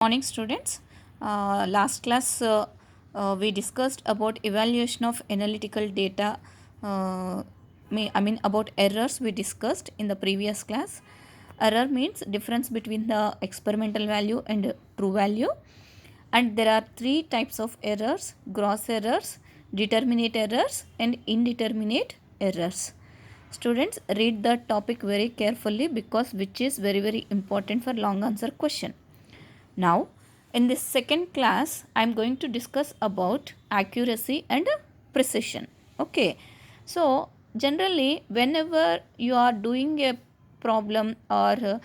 Morning students. Last class we discussed about evaluation of analytical data. About errors we discussed in the previous class. Error means difference between the experimental value and true value. And there are three types of errors: gross errors, determinate errors and indeterminate errors. Students, read the topic very carefully because which is very important for long answer question. Now, in this second class, I am going to discuss about accuracy and precision. Okay. So, generally, whenever you are doing a problem or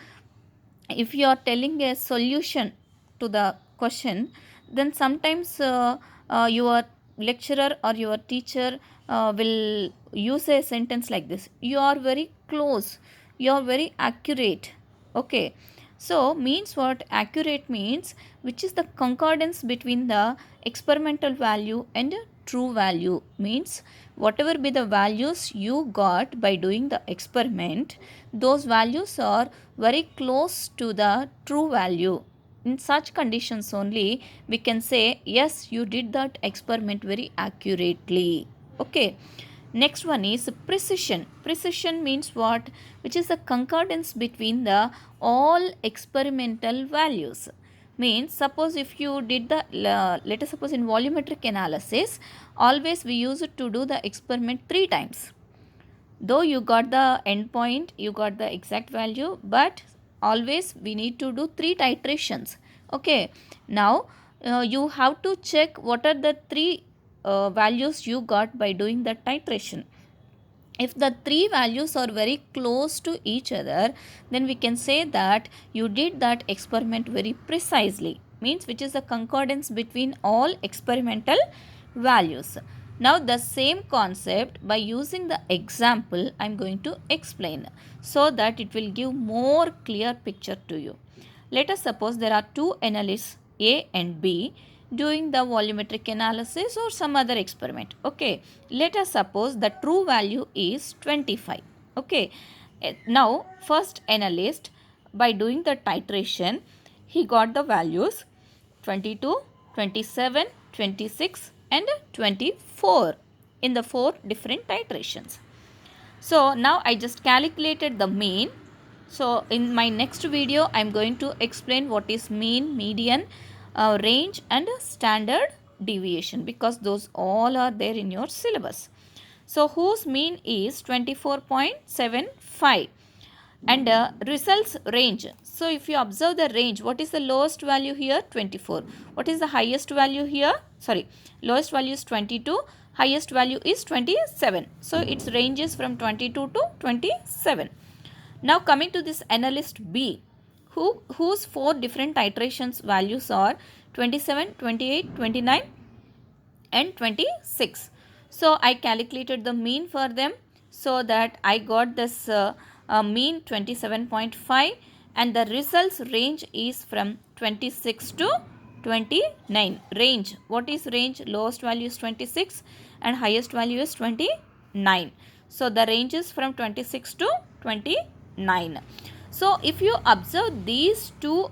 if you are telling a solution to the question, then sometimes your lecturer or your teacher will use a sentence like this: you are very close, you are very accurate. Okay. So means what? Accurate means which is the concordance between the experimental value and true value. Means whatever be the values you got by doing the experiment, those values are very close to the true value. In such conditions only we can say yes, you did that experiment very accurately. Okay. Next one is precision. Precision means what? Which is the concordance between the all experimental values. Means suppose if you did the let us suppose in volumetric analysis, always we use it to do the experiment 3 times. Though you got the endpoint, you got the exact value, but always we need to do 3 titrations. Okay. Now you have to check what are the 3 values you got by doing the titration. If the 3 values are very close to each other, then we can say that you did that experiment very precisely. Means which is the concordance between all experimental values. Now the same concept, by using the example, I am going to explain so that it will give more clear picture to you. Let us suppose there are two analysts A and B doing the volumetric analysis or some other experiment. Okay, let us suppose the true value is 25. Okay, now first analyst, by doing the titration, he got the values 22, 27, 26 and 24 in the 4 different titrations. So now I just calculated the mean. So in my next video I am going to explain what is mean, median, range and standard deviation, because those all are there in your syllabus. So whose mean is 24.75 and results range. So if you observe the range, what is the lowest value here? 24. What is the highest value here? Sorry, lowest value is 22, highest value is 27. So its range is from 22 to 27. Now coming to this analyst B, whose 4 different titrations values are 27, 28, 29 and 26. So I calculated the mean for them, so that I got this mean 27.5 and the results range is from 26 to 29. Range, what is range? Lowest value is 26 and highest value is 29. So the range is from 26 to 29. So if you observe these two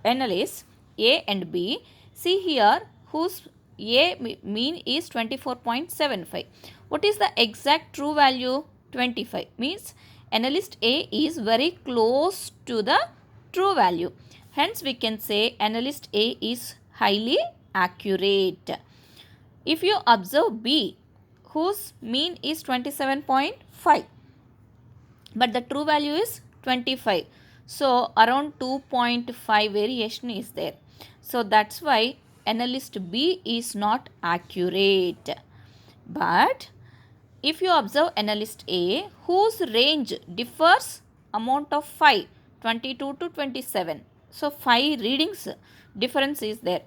analysts A and B, see here whose A mean is 24.75. What is the exact true value? 25. Means analyst A is very close to the true value. Hence we can say analyst A is highly accurate. If you observe B, whose mean is 27.5, but the true value is 25. So around 2.5 variation is there. So that's why analyst B is not accurate. But if you observe analyst A, whose range differs amount of 5, 22 to 27. So 5 readings difference is there.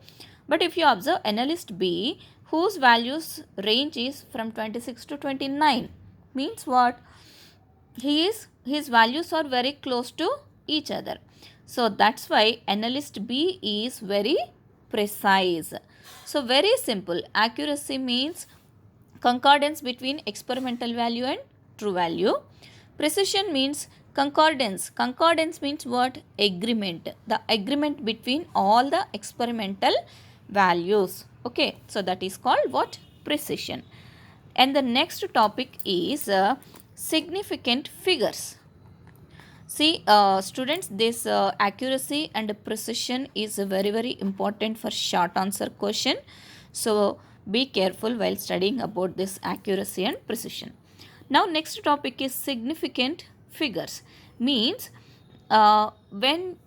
But if you observe analyst B, whose values range is from 26 to 29. Means what? His values are very close to each other. So that's why analyst B is very precise. So very simple. Accuracy means concordance between experimental value and true value. Precision means Concordance means what? Agreement. The agreement between all the experimental values. Okay, so that is called what? Precision. And the next topic is significant figures. See, students, this accuracy and precision is very important for short answer question. So, be careful while studying about this accuracy and precision. Now, next topic is significant figures. Means, when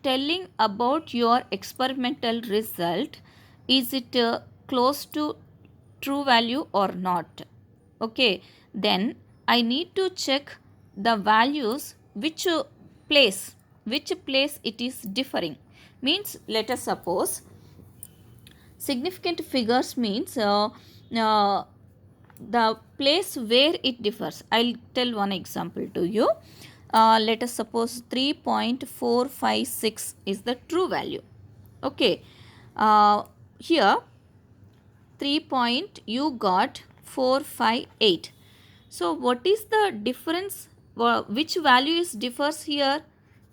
telling about your experimental result, is it close to true value or not? Okay, then I need to check the values which place it is differing. Means, let us suppose significant figures means the place where it differs. I'll tell one example to you. Let us suppose 3.456 is the true value. Okay, here 3 you got 458. So what is the difference? Which value is differs here?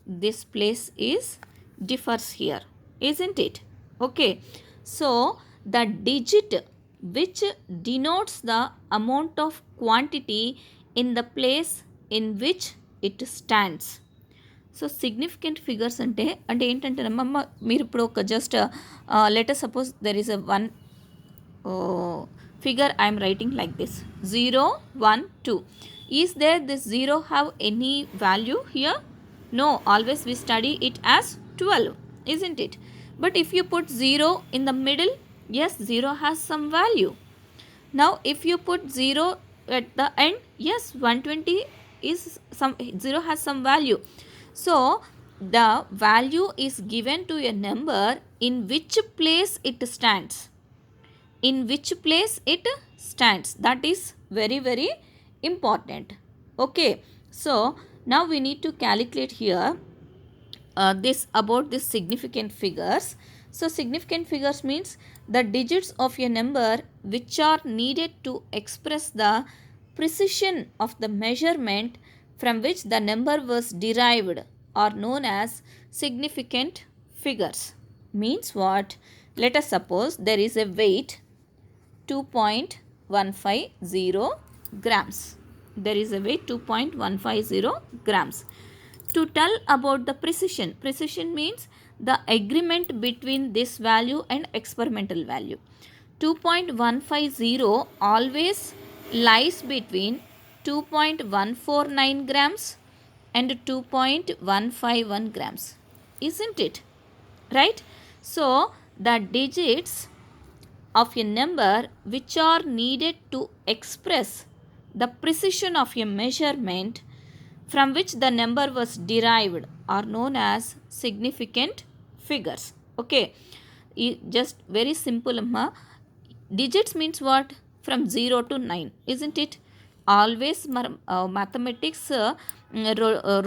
This place is differs here, isn't it? Okay, so the digit which denotes the amount of quantity in the place in which it stands. So significant figures అంటే ఏంటంటే అమ్మమ్మ మీరు ఇప్పుడు ఒక just letter suppose there is a one figure I am writing like this 0 1 2. Is there this 0 have any value here? No, always we study it as 12, isn't it? But if you put 0 in the middle, yes, 0 has some value. Now if you put 0 at the end, yes, 120 is some 0 has some value. So the value is given to a number in which place it stands. In which place it stands, that is very important. Okay, so now we need to calculate here this about this significant figures. So significant figures means the digits of a number which are needed to express the precision of the measurement from which the number was derived are known as significant figures. Means what? Let us suppose there is a weight 2.150 grams. There is a weight 2.150 grams. To tell about the precision, precision means the agreement between this value and experimental value. 2.150 always lies between 2.149 grams and 2.151 grams, isn't it? Right? So the digits of a number which are needed to express the precision of a measurement from which the number was derived are known as significant figures. Okay, just very simple. Digits means what? From 0 to 9, isn't it? Always mathematics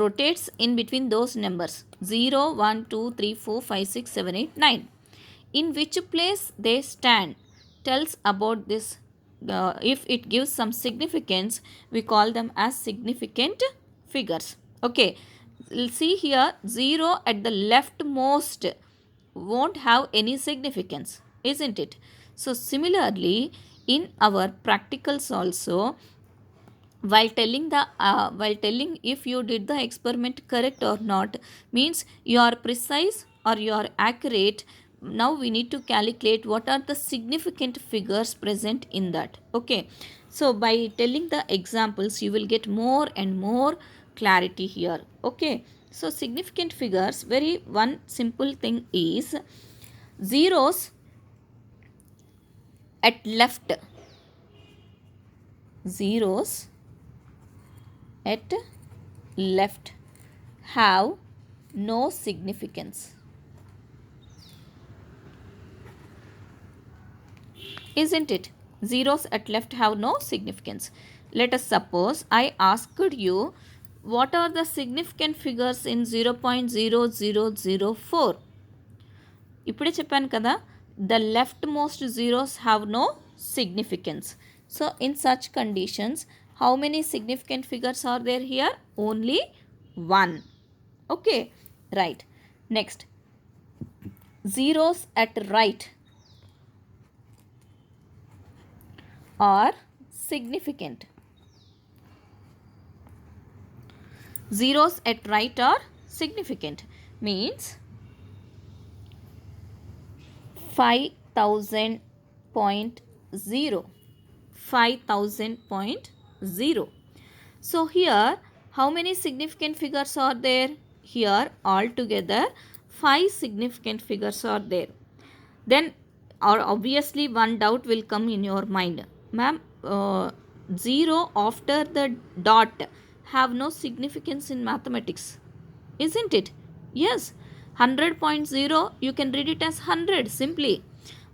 rotates in between those numbers 0 1 2 3 4 5 6 7 8 9. In which place they stand tells about this. If it gives some significance, we call them as significant figures. Okay, see here 0 at the leftmost won't have any significance, isn't it? So similarly in our practicals also, while telling if you did the experiment correct or not, means you are precise or you are accurate. Now we need to calculate what are the significant figures present in that. Okay, so by telling the examples you will get more and more clarity here. Okay, so significant figures, very one simple thing is zeros at left, zeros at left have no significance, isn't it? Zeros at left have no significance. Let us suppose I asked you what are the significant figures in 0.0004. ఇప్పుడే చెప్పాను కదా, the leftmost zeros have no significance. So in such conditions, how many significant figures are there here? Only 1. Okay, right. Next, zeros at right are significant. Zeros at right are significant means 5000.0. 5000.0. So here how many significant figures are there? Here altogether 5 significant figures are there. Then or obviously one doubt will come in your mind. Ma'am, 0 after the dot have no significance in mathematics, isn't it? Yes, 100.0 you can read it as 100 simply.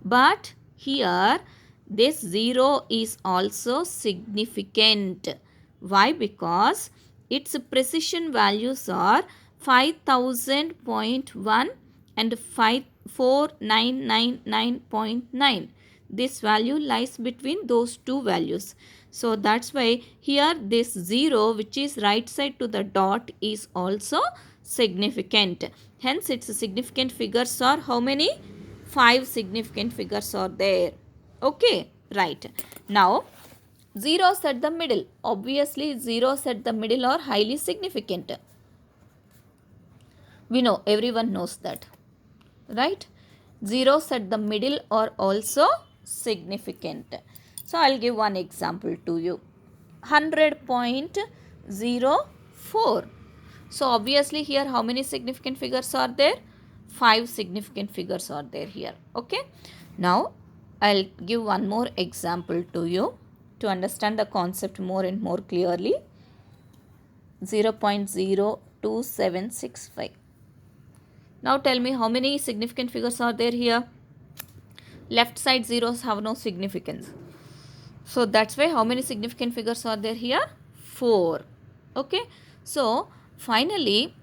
But here this 0 is also significant. Why? Because its precision values are 5000.1 and 4999.9. This value lies between those two values. So that's why here this 0 which is right side to the dot is also significant. Hence its significant figures are how many? 5 significant figures are there. Okay, right. Now zeros at the middle. Obviously zeros at the middle are highly significant. We know, everyone knows that, right? Zeros at the middle are also significant. So I'll give one example to you. 100.04. So obviously here how many significant figures are there? 5 significant figures are there here. Okay. Now I'll give one more example to you to understand the concept more and more clearly. 0.02765. Now tell me how many significant figures are there here? Left side zeros have no significance. So that's why how many significant figures are there here? 4. Okay. So finally,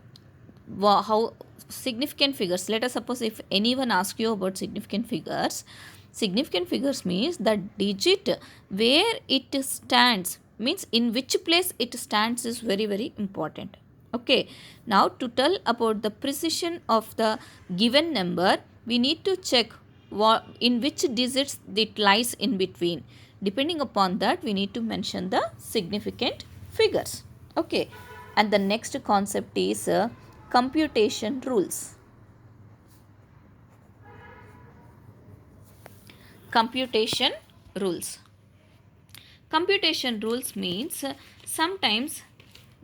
how significant figures, let us suppose if anyone asks you about significant figures means the digit where it stands, means in which place it stands is very very important. Okay. Now to tell about the precision of the given number, we need to check in which digits it lies in between. Depending upon that, we need to mention the significant figures. Okay. And the next concept is computation rules. Computation rules. Computation rules means sometimes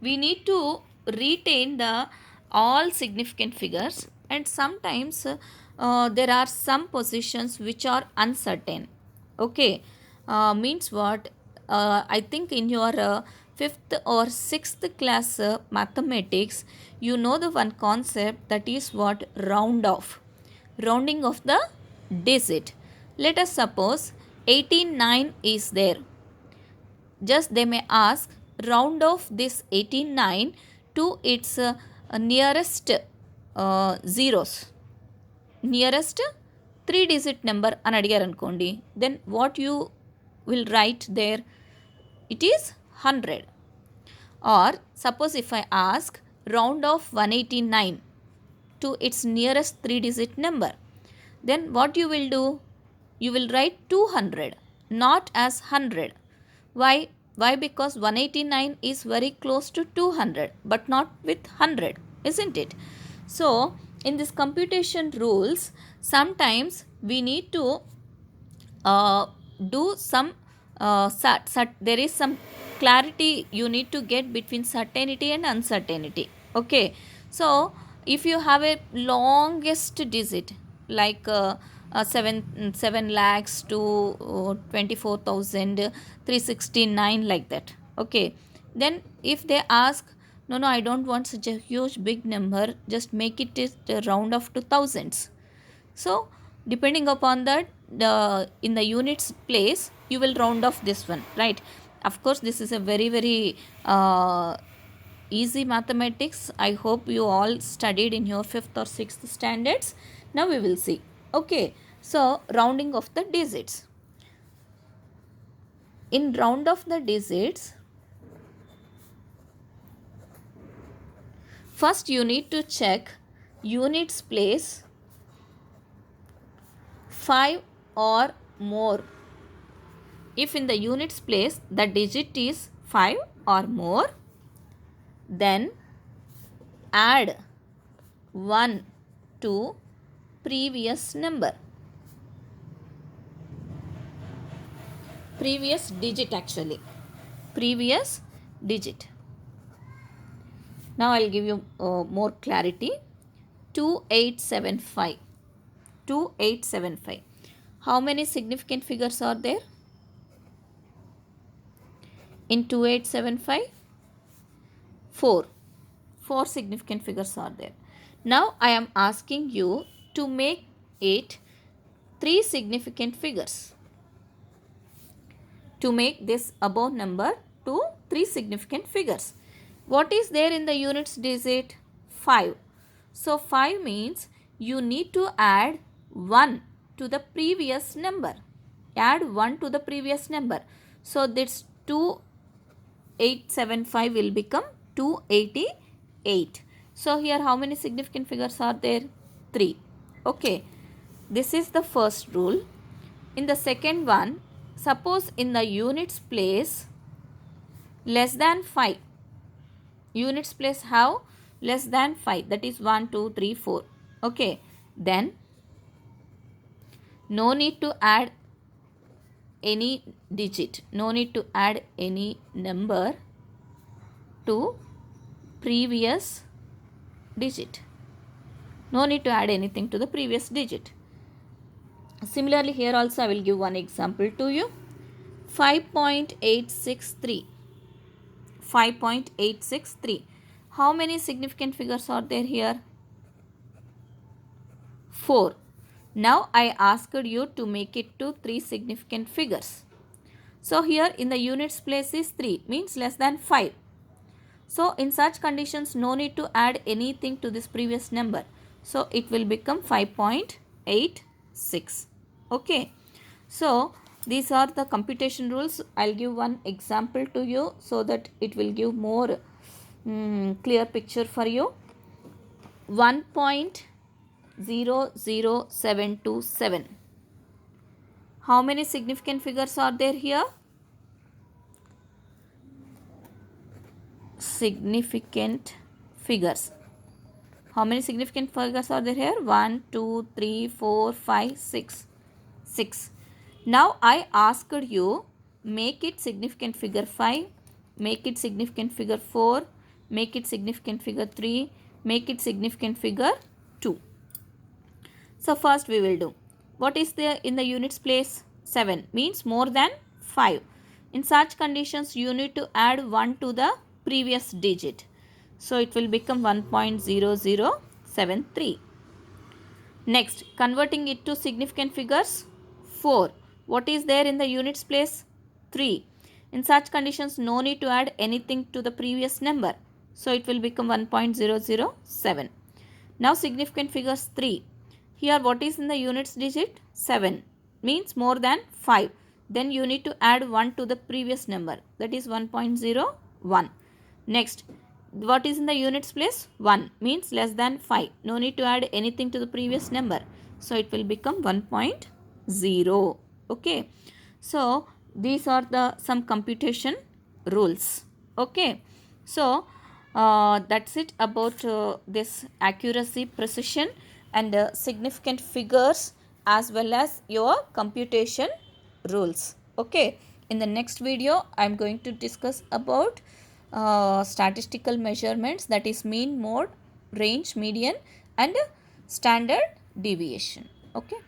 we need to retain the all significant figures, and sometimes there are some positions which are uncertain. Okay. Means what? I think in your 5th or 6th class mathematics, you know the one concept, that is what? Round off. Rounding of the digit. Let us suppose 89 is there. Just they may ask, round off this 89 to its nearest zeros, nearest 3 digit number అని అడిగారు అనుకోండి, then what you will write there? It is 100. Or suppose if I ask, round off 189 to its nearest 3 digit number, then what you will do? You will write 200, not as 100. Why? Why? Because 189 is very close to 200 but not with 100, isn't it? So in this computation rules, sometimes we need to do some there is some clarity you need to get between certainty and uncertainty. Okay. So if you have a longest digit like 7 lakhs to 24,369 like that. Okay. Then if they ask, no, I don't want such a huge big number, just make it round off to thousands. So depending upon that, in the units place, you will round off this one, right? Of course, this is a very very easy mathematics. I hope you all studied in your 5th or 6th standards. Now we will see. Okay. So rounding of the digits. In round of the digits, First you need to check units place 5 or more. If in the units place the digit is 5 or more, then add 1 to previous number. Previous digit actually. Previous digit. Now I'll give you more clarity. 2875. 2875. How many significant figures are there in 2875? 4. 4 significant figures are there. Now I am asking you to make it 3 significant figures. To make this above number to 3 significant figures. What is there in the units digit? 5. So 5 means you need to add 1 to the previous number. Add 1 to the previous number. So this 2875 will become 288. So here how many significant figures are there? 3. Okay. This is the first rule. In the second one, suppose in the units place less than 5. Units place have less than 5. That is 1, 2, 3, 4. Okay. Then no need to add any digit. No need to add any number to previous digit. No need to add anything to the previous digit. Similarly, here also I will give one example to you. 5.863. 5.863. How many significant figures are there here? 4. Now I asked you to make it to 3 significant figures. So here in the units place is 3, means less than 5. So in such conditions no need to add anything to this previous number. So it will become 5.86. Okay. So these are the computation rules. I'll give one example to you so that it will give more clear picture for you. 1.00727. How many significant figures are there here? Significant figures. How many significant figures are there here? 1, 2, 3, 4, 5, 6. 6. Now I asked you make it significant figure 5, make it significant figure 4, make it significant figure 3, make it significant figure 2. So first we will do. What is there in the units place? 7 means more than 5. In such conditions you need to add 1 to the previous digit. So it will become 1.0073. Next, converting it to significant figures 4. What is there in the units place? 3. In such conditions no need to add anything to the previous number. So it will become 1.007. Now significant figures 3. Here what is in the units digit? 7 means more than 5. Then you need to add 1 to the previous number, that is 1.01. Next, what is in the units place? 1 means less than 5. No need to add anything to the previous number. So it will become 1.0. Okay. So these are the some computation rules. Okay. So that's it about this accuracy, precision and significant figures as well as your computation rules. Okay. In the next video I am going to discuss about statistical measurements, that is mean, mode, range, median and standard deviation. Okay.